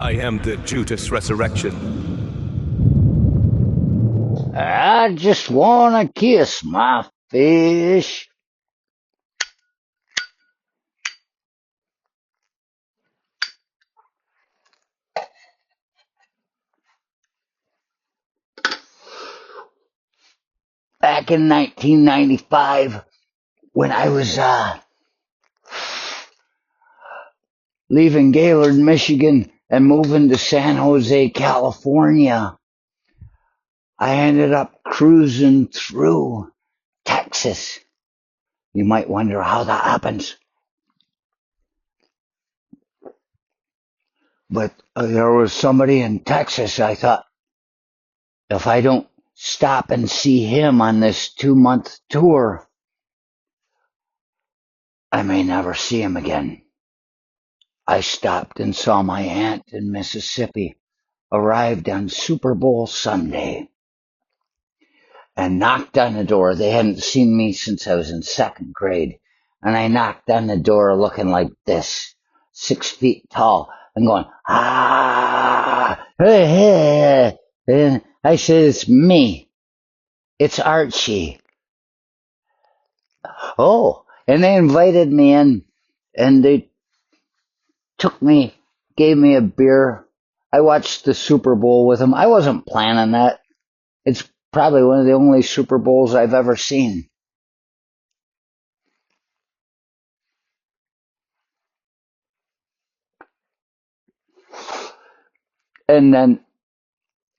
I am the Judas Resurrection. I just wanna kiss my fish. Back in 1995, when I was leaving Gaylord, Michigan, and moving to San Jose, California, I ended up cruising through Texas. You might wonder how that happens. But there was somebody in Texas. I thought, if I don't stop and see him on this 2-month tour, I may never see him again. I stopped and saw my aunt in Mississippi, arrived on Super Bowl Sunday, and knocked on the door. They hadn't seen me since I was in second grade. And I knocked on the door looking like this, 6 feet tall, and going, ah, hey, hey. And I said, it's me. It's Archie. Oh, and they invited me in, and they took me, gave me a beer. I watched the Super Bowl with them. I wasn't planning that. It's probably one of the only Super Bowls I've ever seen. And then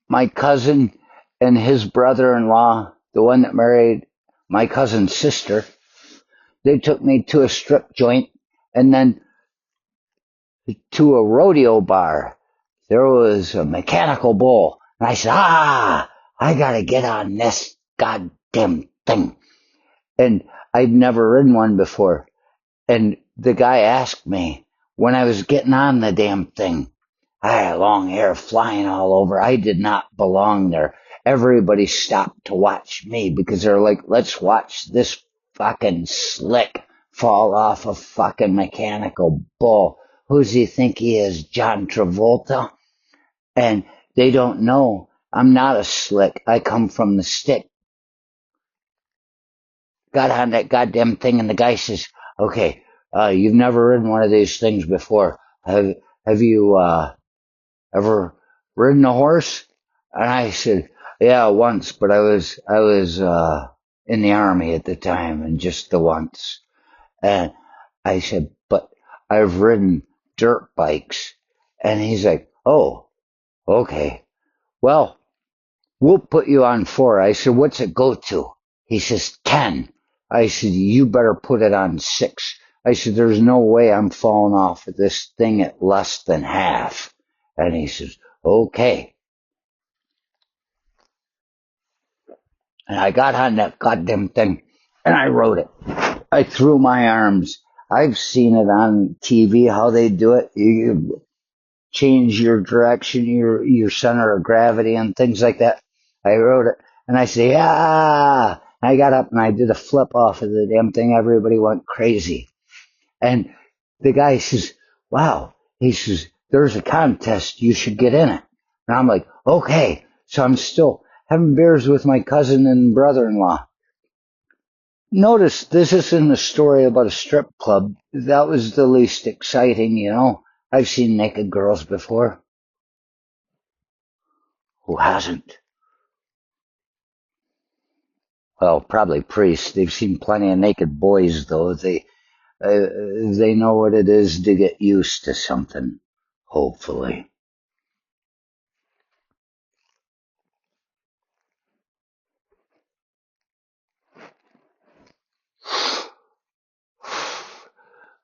my cousin and his brother-in-law, the one that married my cousin's sister, they took me to a strip joint and then to a rodeo bar. There was a mechanical bull. And I said, I gotta get on this goddamn thing. And I'd never ridden one before. And the guy asked me when I was getting on the damn thing. I had long hair flying all over. I did not belong there. Everybody stopped to watch me because they're like, let's watch this fucking slick fall off a fucking mechanical bull. Who's he think he is, John Travolta? And they don't know I'm not a slick. I come from the stick. Got on that goddamn thing, and the guy says, okay, you've never ridden one of these things before. Have you ever ridden a horse? And I said, yeah, once, but I was in the army at the time, and just the once. And I said, but I've ridden dirt bikes. And he's like, oh, okay. Well, we'll put you on 4. I said, what's it go to? He says, 10. I said, you better put it on 6. I said, there's no way I'm falling off of this thing at less than half. And he says, okay. And I got on that goddamn thing and I rode it. I threw my arms. I've seen it on TV how they do it. You change your direction, your center of gravity and things like that. I rode it and I said, yeah. I got up and I did a flip off of the damn thing. Everybody went crazy. And the guy says, wow. He says, there's a contest. You should get in it. And I'm like, okay. So I'm still having beers with my cousin and brother-in-law. Notice this isn't a story about a strip club. That was the least exciting, you know. I've seen naked girls before. Who hasn't? Well, probably priests. They've seen plenty of naked boys, though. They know what it is to get used to something, hopefully.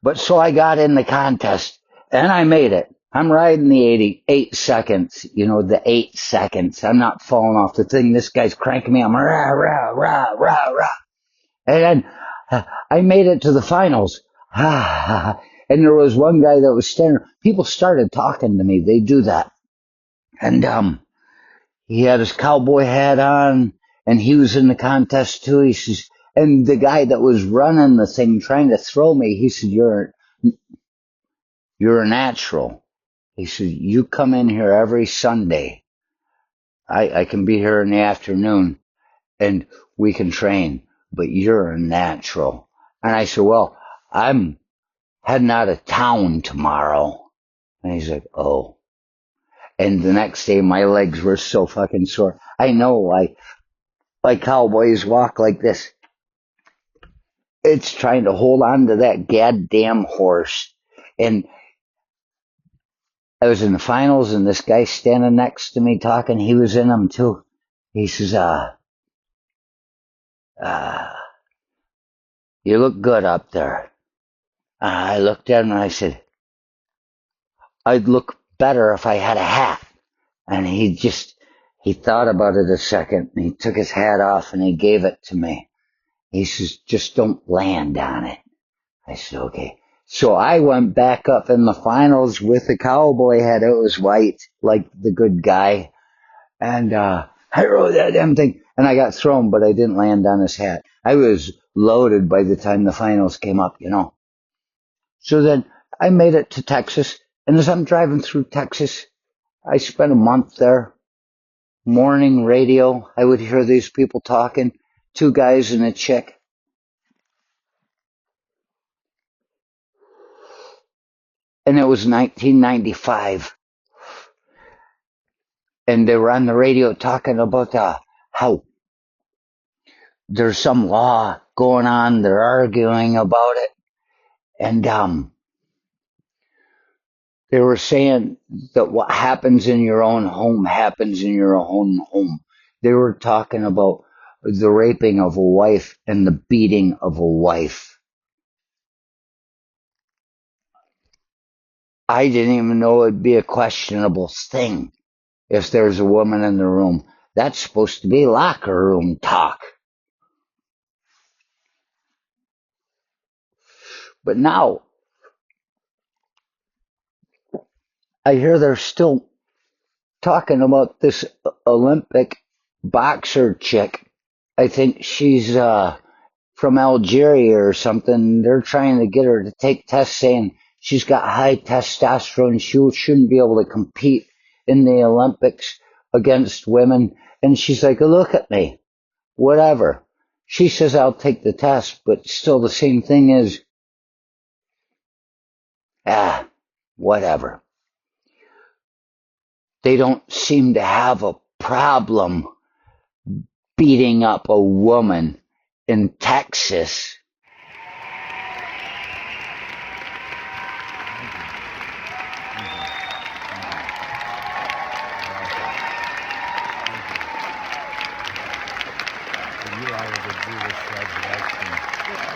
But so I got in the contest, and I made it. I'm riding the 88 seconds, you know, the 8 seconds. I'm not falling off the thing. This guy's cranking me. I'm rah, rah, rah, rah, rah. And then I made it to the finals. And there was one guy that was standing. People started talking to me. They do that. And he had his cowboy hat on, and he was in the contest too. He says, and the guy that was running the thing, trying to throw me, he said, "You're a natural." He said, you come in here every Sunday. I can be here in the afternoon and we can train, but you're a natural. And I said, well, I'm heading out of town tomorrow. And he's like, oh. And the next day my legs were so fucking sore. I know, like cowboys walk like this. It's trying to hold on to that goddamn horse. And I was in the finals and this guy standing next to me talking, he was in them too. He says, you look good up there. I looked at him and I said, I'd look better if I had a hat. And he thought about it a second and he took his hat off and he gave it to me. He says, just don't land on it. I said, okay. So I went back up in the finals with a cowboy hat. It was white, like the good guy. And I rode that damn thing. And I got thrown, but I didn't land on his hat. I was loaded by the time the finals came up, you know. So then I made it to Texas. And as I'm driving through Texas, I spent a month there. Morning radio, I would hear these people talking, two guys and a chick. And it was 1995. And they were on the radio talking about how there's some law going on. They're arguing about it. And they were saying that what happens in your own home happens in your own home. They were talking about the raping of a wife and the beating of a wife. I didn't even know it'd be a questionable thing if there's a woman in the room. That's supposed to be locker room talk. But now I hear they're still talking about this Olympic boxer chick. I think she's from Algeria or something. They're trying to get her to take tests saying she's got high testosterone. She shouldn't be able to compete in the Olympics against women. And she's like, look at me. Whatever. She says, I'll take the test, but still the same thing is, whatever. They don't seem to have a problem beating up a woman in Texas.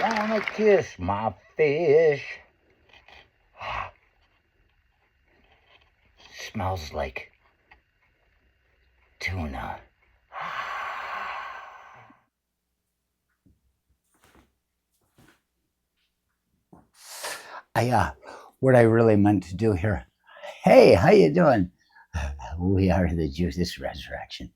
I wanna kiss my fish. Smells like tuna. What I really meant to do here. Hey, how you doing? We are the Judas Resurrection.